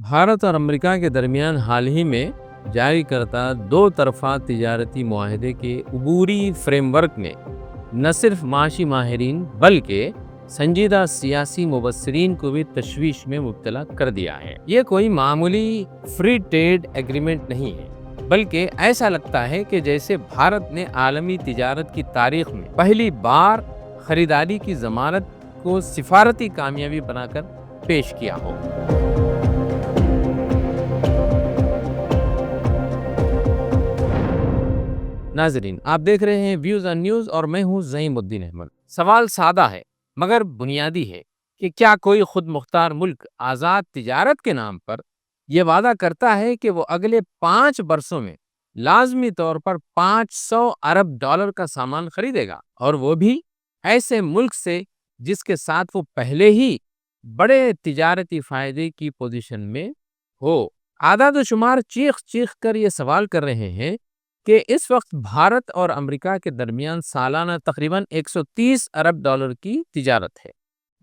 بھارت اور امریکہ کے درمیان حال ہی میں جاری کردہ دو طرفہ تجارتی معاہدے کے عبوری فریم ورک نے نہ صرف معاشی ماہرین بلکہ سنجیدہ سیاسی مبصرین کو بھی تشویش میں مبتلا کر دیا ہے۔ یہ کوئی معمولی فری ٹریڈ ایگریمنٹ نہیں ہے، بلکہ ایسا لگتا ہے کہ جیسے بھارت نے عالمی تجارت کی تاریخ میں پہلی بار خریداری کی ضمانت کو سفارتی کامیابی بنا کر پیش کیا ہو۔ ناظرین، آپ دیکھ رہے ہیں ویوز آن نیوز اور میں ہوں زعیم الدین احمد۔ سوال سادہ ہے مگر بنیادی ہے کہ کیا کوئی خود مختار ملک آزاد تجارت کے نام پر یہ وعدہ کرتا ہے کہ وہ اگلے 5 برسوں میں لازمی طور پر $500 ارب کا سامان خریدے گا، اور وہ بھی ایسے ملک سے جس کے ساتھ وہ پہلے ہی بڑے تجارتی فائدے کی پوزیشن میں ہو؟ اعداد و شمار چیخ چیخ کر یہ سوال کر رہے ہیں کہ اس وقت بھارت اور امریکہ کے درمیان سالانہ تقریباً $130 ارب کی تجارت ہے۔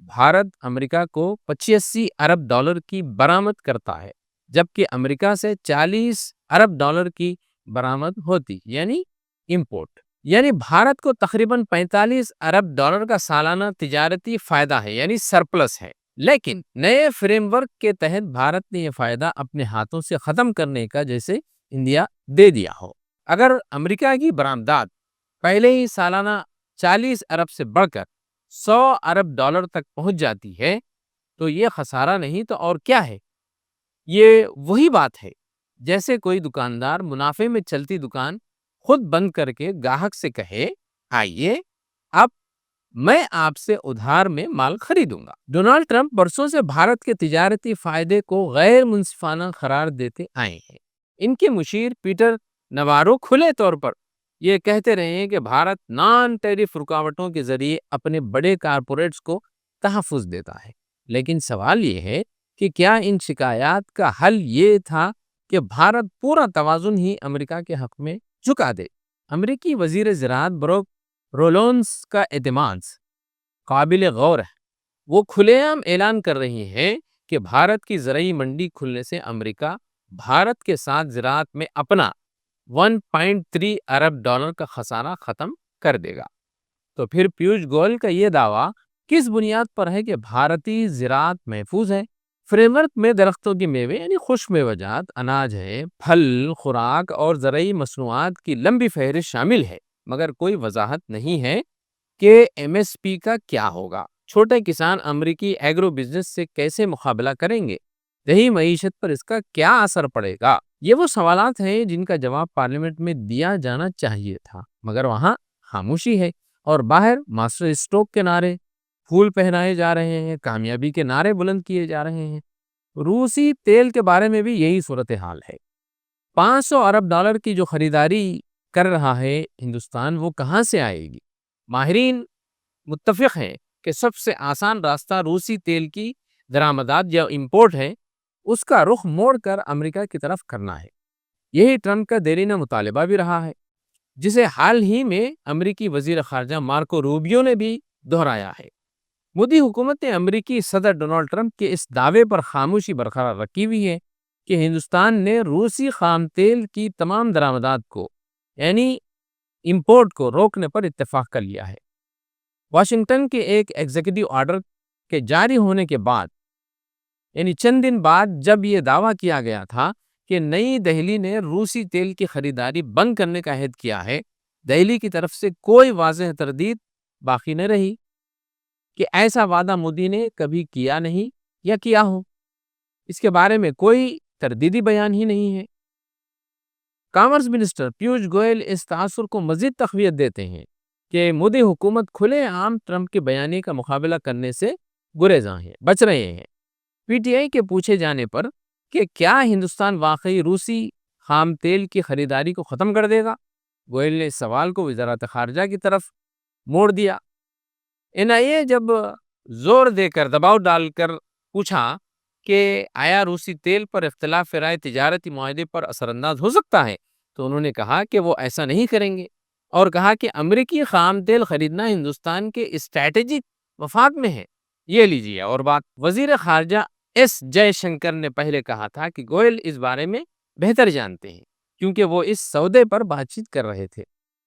بھارت امریکہ کو $85 ارب کی برآمد کرتا ہے، جبکہ امریکہ سے $40 ارب کی برآمد ہوتی، یعنی امپورٹ۔ یعنی بھارت کو تقریباً $45 ارب کا سالانہ تجارتی فائدہ ہے، یعنی سرپلس ہے۔ لیکن نئے فریم ورک کے تحت بھارت نے یہ فائدہ اپنے ہاتھوں سے ختم کرنے کا جیسے انڈیا دے دیا ہو۔ اگر امریکہ کی برآمدات پہلے ہی سالانہ 40 ارب سے بڑھ کر $100 ارب تک پہنچ جاتی ہے تو یہ خسارہ نہیں تو اور کیا ہے؟ یہ وہی بات ہے جیسے کوئی دکاندار منافع میں چلتی دکان خود بند کر کے گاہک سے کہے، آئیے اب میں آپ سے ادھار میں مال خریدوں گا۔ ڈونلڈ ٹرمپ برسوں سے بھارت کے تجارتی فائدے کو غیر منصفانہ قرار دیتے آئے ہیں۔ ان کے مشیر پیٹر نوارو کھلے طور پر یہ کہتے رہے ہیں کہ بھارت نان ٹیرف رکاوٹوں کے ذریعے اپنے بڑے کارپوریٹس کو تحفظ دیتا ہے۔ لیکن سوال یہ ہے کہ کیا ان شکایات کا حل یہ تھا کہ بھارت پورا توازن ہی امریکہ کے حق میں جھکا دے؟ امریکی وزیر زراعت بروک رولونس کا اعتماد قابل غور ہے۔ وہ کھلے عام اعلان کر رہی ہیں کہ بھارت کی زرعی منڈی کھلنے سے امریکہ بھارت کے ساتھ زراعت میں اپنا $1.3 ارب کا خسارہ ختم کر دے گا۔ تو پھر پیوش گوئل کا یہ دعویٰ کس بنیاد پر ہے کہ بھارتی زراعت محفوظ ہے؟ فریم ورک میں درختوں کی میوے یعنی خشک میوہ جات، اناج ہے، پھل، خوراک اور زرعی مصنوعات کی لمبی فہرست شامل ہے، مگر کوئی وضاحت نہیں ہے کہ ایم ایس پی کا کیا ہوگا۔ چھوٹے کسان امریکی ایگرو بزنس سے کیسے مقابلہ کریں گے؟ دیہی معیشت پر اس کا کیا اثر پڑے گا؟ یہ وہ سوالات ہیں جن کا جواب پارلیمنٹ میں دیا جانا چاہیے تھا، مگر وہاں خاموشی ہے، اور باہر ماسٹر اسٹروک کے نعرے پھول پہنائے جا رہے ہیں، کامیابی کے نعرے بلند کیے جا رہے ہیں۔ روسی تیل کے بارے میں بھی یہی صورتحال ہے۔ $500 ارب کی جو خریداری کر رہا ہے ہندوستان، وہ کہاں سے آئے گی؟ ماہرین متفق ہیں کہ سب سے آسان راستہ روسی تیل کی درآمدات یا امپورٹ ہے، اس کا رخ موڑ کر امریکہ کی طرف کرنا ہے۔ یہی ٹرمپ کا دیرینہ مطالبہ بھی رہا ہے، جسے حال ہی میں امریکی وزیر خارجہ مارکو روبیو نے بھی دہرایا ہے۔ مودی حکومت نے امریکی صدر ڈونلڈ ٹرمپ کے اس دعوے پر خاموشی برقرار رکھی ہوئی ہے کہ ہندوستان نے روسی خام تیل کی تمام درآمدات کو یعنی امپورٹ کو روکنے پر اتفاق کر لیا ہے۔ واشنگٹن کے ایک ایگزیکٹو آرڈر کے جاری ہونے کے بعد یعنی چند دن بعد جب یہ دعویٰ کیا گیا تھا کہ نئی دہلی نے روسی تیل کی خریداری بند کرنے کا عہد کیا ہے، دہلی کی طرف سے کوئی واضح تردید باقی نہ رہی کہ ایسا وعدہ مودی نے کبھی کیا نہیں یا کیا ہو۔ اس کے بارے میں کوئی تردیدی بیان ہی نہیں ہے۔ کامرس منسٹر پیوش گوئل اس تاثر کو مزید تقویت دیتے ہیں کہ مودی حکومت کھلے عام ٹرمپ کے بیانیے کا مقابلہ کرنے سے گریزاں ہیں، بچ رہے ہیں۔ پی ٹی آئی کے پوچھے جانے پر کہ کیا ہندوستان واقعی روسی خام تیل کی خریداری کو ختم کر دے گا، گوئل نے اس سوال کو وزارت خارجہ کی طرف موڑ دیا۔ این آئی اے جب زور دے کر دباؤ ڈال کر پوچھا کہ آیا روسی تیل پر اختلاف رائے تجارتی معاہدے پر اثر انداز ہو سکتا ہے، تو انہوں نے کہا کہ وہ ایسا نہیں کریں گے، اور کہا کہ امریکی خام تیل خریدنا ہندوستان کے اسٹریٹجک مفاد میں ہے۔ یہ لیجیے اور بات۔ وزیر خارجہ ایس جے شنکر نے پہلے کہا تھا کہ گوئل اس بارے میں بہتر جانتے ہیں کیونکہ وہ اس سودے پر بات چیت کر رہے تھے۔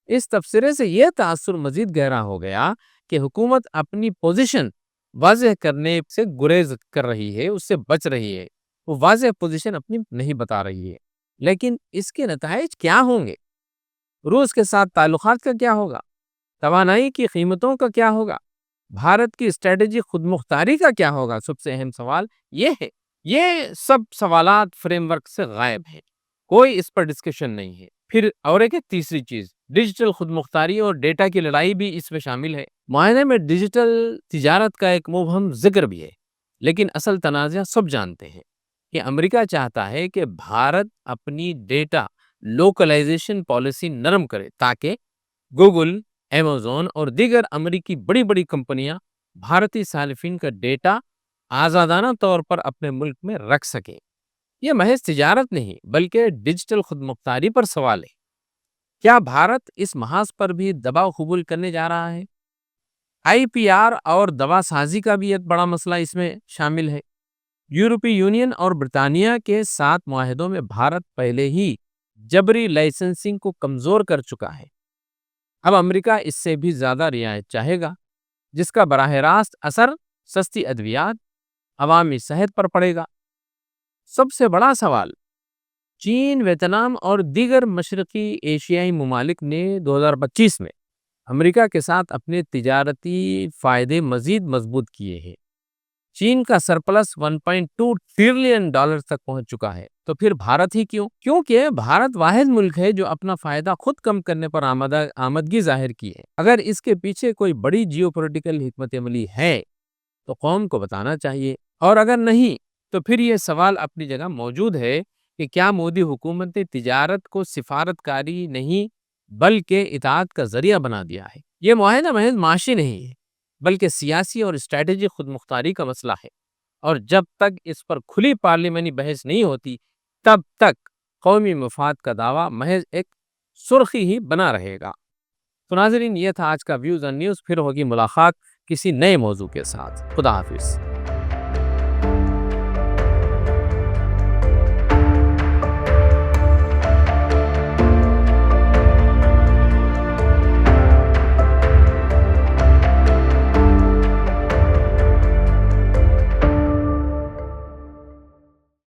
اس تبصرے سے یہ تاثر مزید گہرا ہو گیا کہ حکومت اپنی پوزیشن واضح کرنے سے گریز کر رہی ہے، اس سے بچ رہی ہے، وہ واضح پوزیشن اپنی نہیں بتا رہی ہے۔ لیکن اس کے نتائج کیا ہوں گے؟ روس کے ساتھ تعلقات کا کیا ہوگا؟ توانائی کی قیمتوں کا کیا ہوگا؟ بھارت کی اسٹریٹجی خود مختاری کا کیا ہوگا؟ سب سے اہم سوال یہ ہے۔ یہ سب سوالات فریم ورک سے غائب ہیں، کوئی اس پر ڈسکشن نہیں ہے۔ پھر اور ایک تیسری چیز، ڈیجیٹل خود مختاری اور ڈیٹا کی لڑائی بھی اس میں شامل ہے۔ معائنے میں ڈیجیٹل تجارت کا ایک مبہم ذکر بھی ہے، لیکن اصل تنازع سب جانتے ہیں کہ امریکہ چاہتا ہے کہ بھارت اپنی ڈیٹا لوکلائزیشن پالیسی نرم کرے تاکہ گوگل، ایمیزون اور دیگر امریکی بڑی بڑی کمپنیاں بھارتی صارفین کا ڈیٹا آزادانہ طور پر اپنے ملک میں رکھ سکیں۔ یہ محض تجارت نہیں بلکہ ڈیجیٹل خود مختاری پر سوال ہے۔ کیا بھارت اس محاذ پر بھی دباؤ قبول کرنے جا رہا ہے؟ آئی پی آر اور دوا سازی کا بھی ایک بڑا مسئلہ اس میں شامل ہے۔ یورپی یونین اور برطانیہ کے ساتھ معاہدوں میں بھارت پہلے ہی جبری لائسنسنگ کو کمزور کر چکا ہے۔ اب امریکہ اس سے بھی زیادہ رعایت چاہے گا، جس کا براہ راست اثر سستی ادویات، عوامی صحت پر پڑے گا۔ سب سے بڑا سوال، چین، ویتنام اور دیگر مشرقی ایشیائی ممالک نے 2025 میں امریکہ کے ساتھ اپنے تجارتی فائدے مزید مضبوط کیے ہیں۔ چین کا سرپلس $1.2 ٹریلین تک پہنچ چکا ہے۔ تو پھر بھارت ہی کیوں؟ کیونکہ بھارت واحد ملک ہے جو اپنا فائدہ خود کم کرنے پر آمدگی ظاہر کی ہے۔ اگر اس کے پیچھے کوئی بڑی جیو پولیٹیکل حکمت عملی ہے تو قوم کو بتانا چاہیے، اور اگر نہیں تو پھر یہ سوال اپنی جگہ موجود ہے کہ کیا مودی حکومت نے تجارت کو سفارت کاری نہیں بلکہ اطاعت کا ذریعہ بنا دیا ہے؟ یہ معاہدہ محض معاشی نہیں ہے بلکہ سیاسی اور اسٹریٹجی خود مختاری کا مسئلہ ہے، اور جب تک اس پر کھلی پارلیمانی بحث نہیں ہوتی تب تک قومی مفاد کا دعویٰ محض ایک سرخی ہی بنا رہے گا۔ تو ناظرین، یہ تھا آج کا ویوز آن نیوز۔ پھر ہوگی ملاقات کسی نئے موضوع کے ساتھ۔ خدا حافظ۔